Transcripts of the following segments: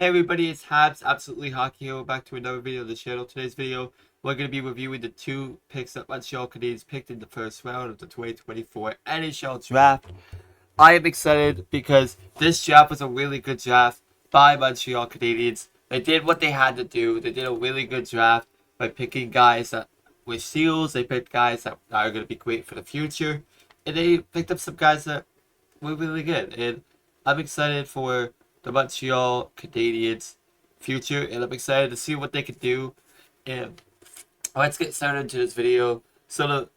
Hey everybody, it's Habs, Absolutely Hockey here. We're back to another video on the channel. Today's video, we're going to be reviewing the two picks that Montreal Canadiens picked in the first round of the 2024 NHL Draft. I am excited because this draft was a really good draft by Montreal Canadiens. They did what they had to do. They did a really good draft by picking guys that were steals. They picked guys that are going to be great for the future. And they picked up some guys that were really good. And I'm excited for the Montreal Canadiens future, and I'm excited to see what they can do. And let's get started into this video. So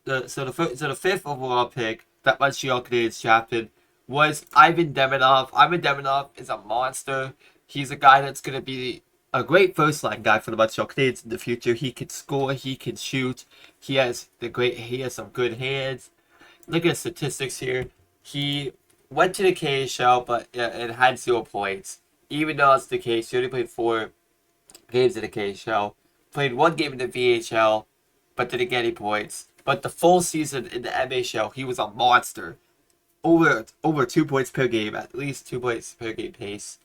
the fifth overall pick that Montreal Canadiens drafted was Ivan Demidov. Ivan Demidov is a monster. He's a guy that's gonna be a great first line guy for the Montreal Canadiens in the future. He can score, he can shoot, he has some good hands. Look at his statistics here. He went to the KHL, but it had 0 points. Even though that's the case, he only played 4 games in the KHL. Played 1 game in the VHL, but didn't get any points. But the full season in the MHL, he was a monster. Over 2 points per game, at least 2 points per game pace.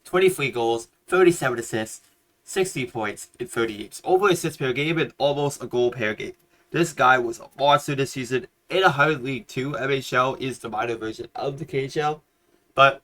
23 goals, 37 assists, 60 points in 30 games. Over assists per game and almost a goal per game. This guy was a monster this season. In a hard league too. MHL is the minor version of the KHL, but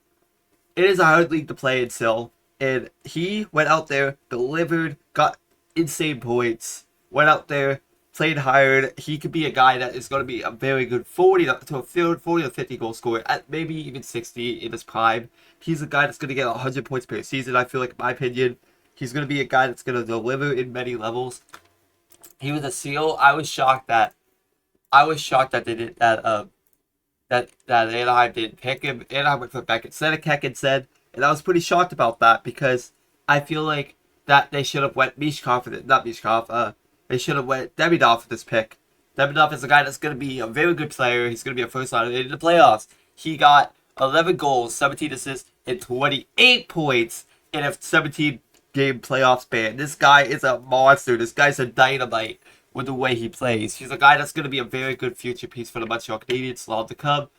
it is a hard league to play in still. And he went out there, delivered, got insane points, went out there, played hard. He could be a guy that is going to be a very good 40 to 50 goal scorer, at maybe even 60 in his prime. He's a guy that's going to get 100 points per season, I feel like, in my opinion. He's going to be a guy that's going to deliver in many levels. He was a seal. I was shocked that they did that Anaheim didn't pick him. Anaheim went for Beckett Seneca instead, and I was pretty shocked about that because I feel like that they should have went they should have went Demidov for this pick. Demidov is a guy that's going to be a very good player. He's going to be a first liner in the playoffs. He got 11 goals, 17 assists, and 28 points in a 17-game playoff span. This guy is a monster. This guy's a dynamite with the way he plays. He's a guy that's going to be a very good future piece for the Montreal Canadiens long to come.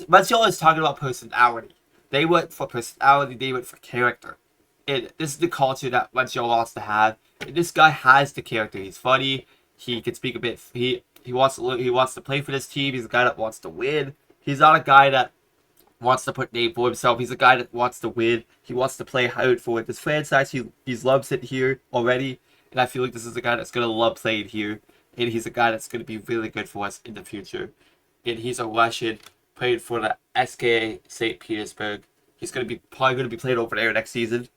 Montreal is talking about personality. They went for personality, they went for character. And this is the culture that Montreal wants to have. And this guy has the character. He's funny. He can speak a bit. He wants to play for this team. He's a guy that wants to win. He's not a guy that wants to put name for himself. He's a guy that wants to win. He wants to play hard for this franchise. He loves it here already. And I feel like this is a guy that's going to love playing here. And he's a guy that's going to be really good for us in the future. And he's a Russian, played for the SKA St. Petersburg. He's probably going to be playing over there next season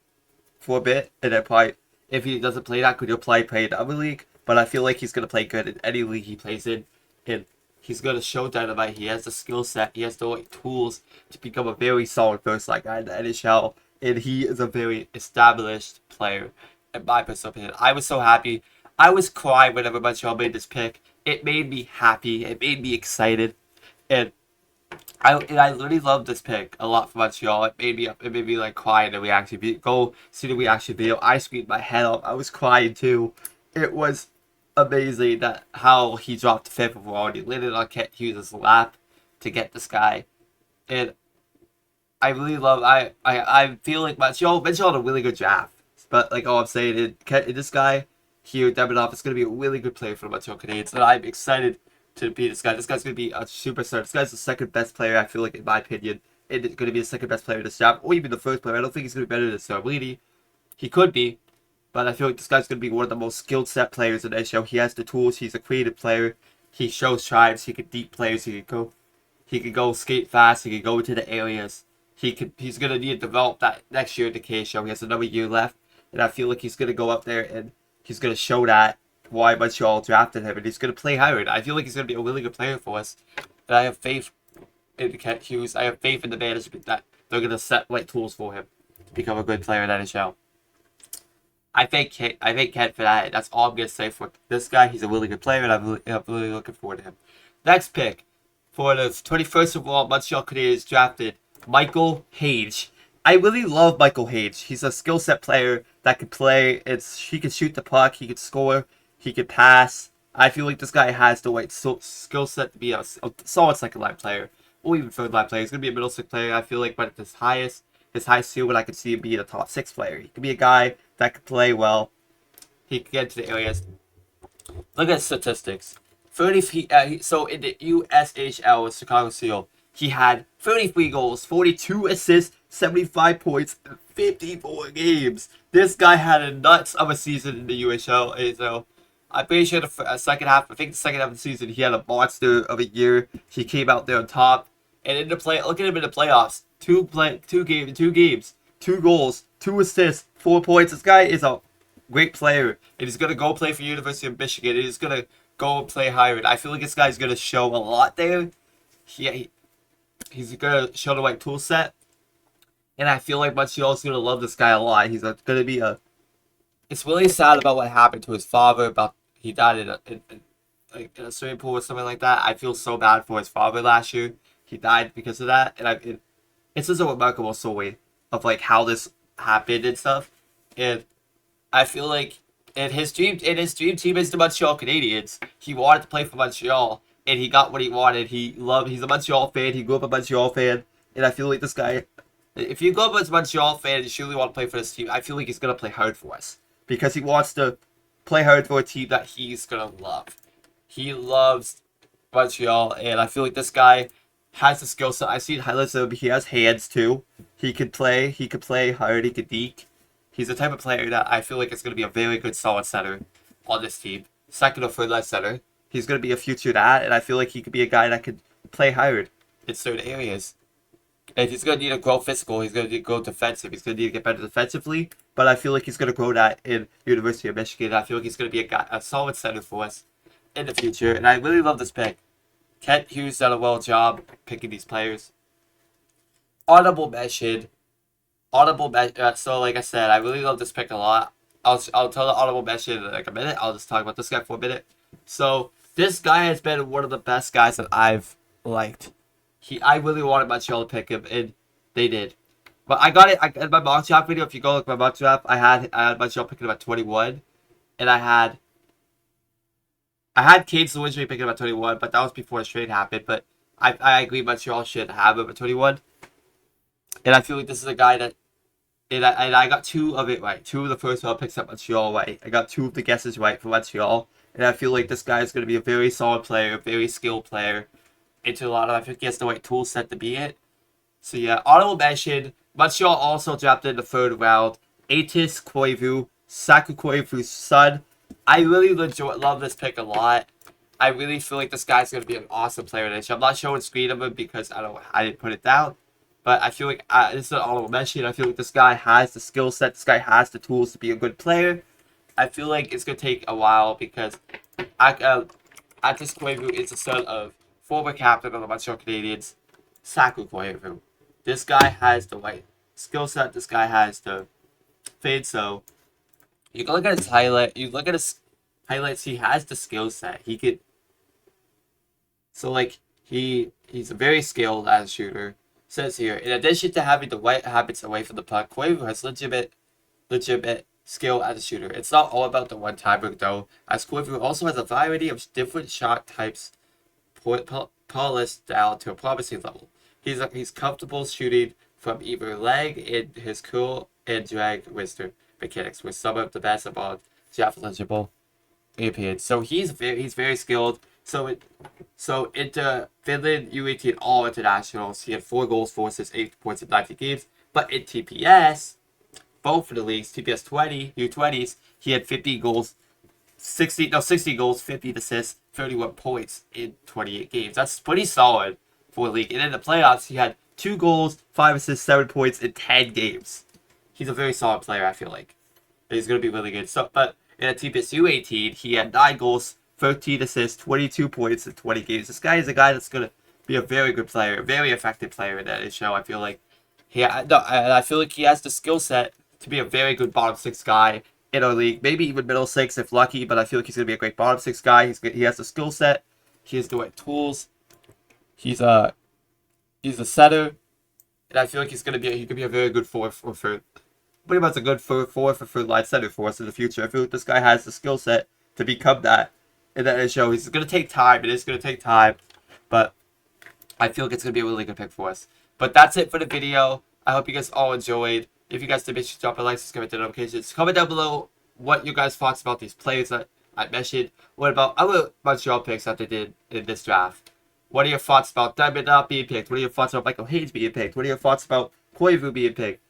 for a bit. And then probably, if he doesn't play that good, he'll probably play in the other league. But I feel like he's going to play good in any league he plays in. And he's going to show dynamite. He has the skill set. He has the right tools to become a very solid first-line guy in the NHL. And he is a very established player. In my personal opinion, I was so happy. I was crying whenever Montreal made this pick. It made me happy. It made me excited, and I really loved this pick a lot for Montreal. It made me like cry in the reaction video. Go see the reaction video. I screamed my head off. I was crying too. It was amazing that how he dropped the fifth overall. He landed on Kent Hughes' lap to get this guy, and I really love. I feel like Montreal had a really good draft. But like all I'm saying, this guy here, Demidov, is going to be a really good player for the Montreal Canadiens. And I'm excited to be this guy. This guy's going to be a superstar. This guy's the second best player, I feel like, in my opinion. And it's going to be the second best player in this draft, or even the first player. I don't think he's going to be better than Sarblini. He could be, but I feel like this guy's going to be one of the most skilled set players in the NHL. He has the tools. He's a creative player. He shows drives. He can deep players. He can go skate fast. He can go into the areas. He's going to need to develop that next year in the KHL. He has another year left. And I feel like he's going to go up there and he's going to show that why Montreal drafted him. And he's going to play hard. I feel like he's going to be a really good player for us. And I have faith in Kent Hughes. I have faith in the management that they're going to set right tools for him to become a good player in NHL. I thank Kent for that. That's all I'm going to say for this guy. He's a really good player, and I'm really looking forward to him. Next pick for the 21st overall Montreal Canadiens drafted Michael Hage. I really love Michael Hage. He's a skill set player that can play. He can shoot the puck. He can score. He can pass. I feel like this guy has the right skill set to be a solid second line player, or even third line player. He's gonna be a middle six player. I feel like, but at his his high ceiling, I could see him being a top 6 player. He could be a guy that could play well. He could get into the areas. Look at statistics. 30 feet. So in the USHL with Chicago Seal, he had 33 goals, 42 assists, 75 points, in 54 games. This guy had a nuts of a season in the USHL. So I'm pretty sure the second half. I think the second half of the season, he had a monster of a year. He came out there on top. And in the look at him in the playoffs. Two games, 2 goals, 2 assists, 4 points. This guy is a great player, and he's gonna go play for University of Michigan. And he's gonna go and play higher. And I feel like this guy's gonna show a lot there. He's gonna show the right tool set, and I feel like Montreal's gonna love this guy a lot. He's gonna be a. It's really sad about what happened to his father. About he died in a swimming pool or something like that. I feel so bad for his father last year. He died because of that, and it's just a remarkable story of like how this happened and stuff. And I feel like in his dream team is the Montreal Canadiens. He wanted to play for Montreal, and he got what he wanted. He's a Montreal fan. He grew up a Montreal fan, and I feel like this guy, if you grow up as a Montreal fan and you surely want to play for this team, I feel like he's gonna play hard for us because he wants to play hard for a team that he's gonna love. He loves Montreal, and I feel like this guy has the skill set. I've seen highlights of him. He has hands too. He could play hard. He could deke. He's the type of player that I feel like is going to be a very good solid center on this team. Second or third line center. He's going to be a future that, and I feel like he could be a guy that could play hard in certain areas. And he's going to need to grow physical. He's going to need to grow defensive. He's going to need to get better defensively. But I feel like he's going to grow that in University of Michigan. I feel like he's going to be a solid center for us in the future. And I really love this pick. Kent Hughes done a well job picking these players. Audible mention. So like I said, I really love this pick a lot. I'll tell the audible mention in like a minute. I'll just talk about this guy for a minute. So this guy has been one of the best guys that I've liked. I really wanted Montreal to pick him, and they did. But I got it in my mock draft video. If you go look at my mock draft, I had Montreal picking him at 21, and I had Cade Sawinski picking him at 21, but that was before the trade happened. But I agree Montreal should have him at 21. And I feel like this is a guy that, and I got 2 of it right. 2 of the first round picks at Montreal right. I got 2 of the guesses right for Montreal. And I feel like this guy is going to be a very solid player, a very skilled player. I think he has the right tool set to be it. So yeah, honorable mention, Montreal also drafted in the 3rd round Aatos Koivu, Saku Koivu's son. I really love this pick a lot. I really feel like this guy's going to be an awesome player this year. I'm not showing screen of him because I didn't put it down. But I feel like this is an honorable mention. I feel like this guy has the skill set. This guy has the tools to be a good player. I feel like it's going to take a while because Aatos Koivu is the son of former captain of the Montreal Canadiens, Saku Koivu. This guy has the right skill set. This guy has the fade. So you can look at his highlight. You look at his highlights. He has the skill set. He could. So like he's a very skilled as a shooter. Says here, in addition to having the right habits away from the puck, Koivu has legitimate skill as a shooter. It's not all about the one-timer though, as Koivu also has a variety of different shot types polished down to a promising level. He's comfortable shooting from either leg in his curl and drag wrist mechanics, with some of the best among draft eligible Europeans. So he's very skilled. So in the Finland U18 All Internationals, he had 4 goals, 4 assists, 8 points in 90 games. But in TPS, both for the leagues, TPS 20 U20s, he had 60 goals, 50 assists, 31 points in 28 games. That's pretty solid for a league. And in the playoffs, he had 2 goals, 5 assists, 7 points in 10 games. He's a very solid player, I feel like. He's going to be really good. So, but in a TPS U18, he had 9 goals, 13 assists, 22 points in 20 games. This guy is a guy that's going to be a very good player, a very effective player in that show. I feel like I feel like he has the skill set to be a very good bottom 6 guy in our league. Maybe even middle 6 if lucky, but I feel like he's going to be a great bottom 6 guy. He has the skill set. He has the right tools. He's a setter. And I feel like he could be a very good forward for pretty much a good forward for third line center for us in the future. I feel like this guy has the skill set to become that in that show. He's going to take time. It is going to take time, but I feel like it's going to be a really good pick for us. But that's it for the video. I hope you guys all enjoyed. If you guys did, make sure to drop a like, subscribe to the notifications. Comment down below what you guys thoughts about these players that I mentioned. What about other Montreal picks that they did in this draft? What are your thoughts about Demidov being picked? What are your thoughts about Michael Hage being picked? What are your thoughts about Koivu being picked?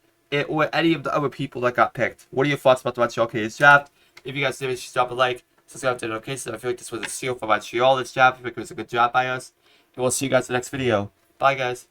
Or any of the other people that got picked? What are your thoughts about the Montreal Canadiens draft? If you guys did, make sure to drop a like, subscribe to the notifications. I feel like this was a steal for Montreal this draft. I think it was a good job by us. And we'll see you guys in the next video. Bye, guys.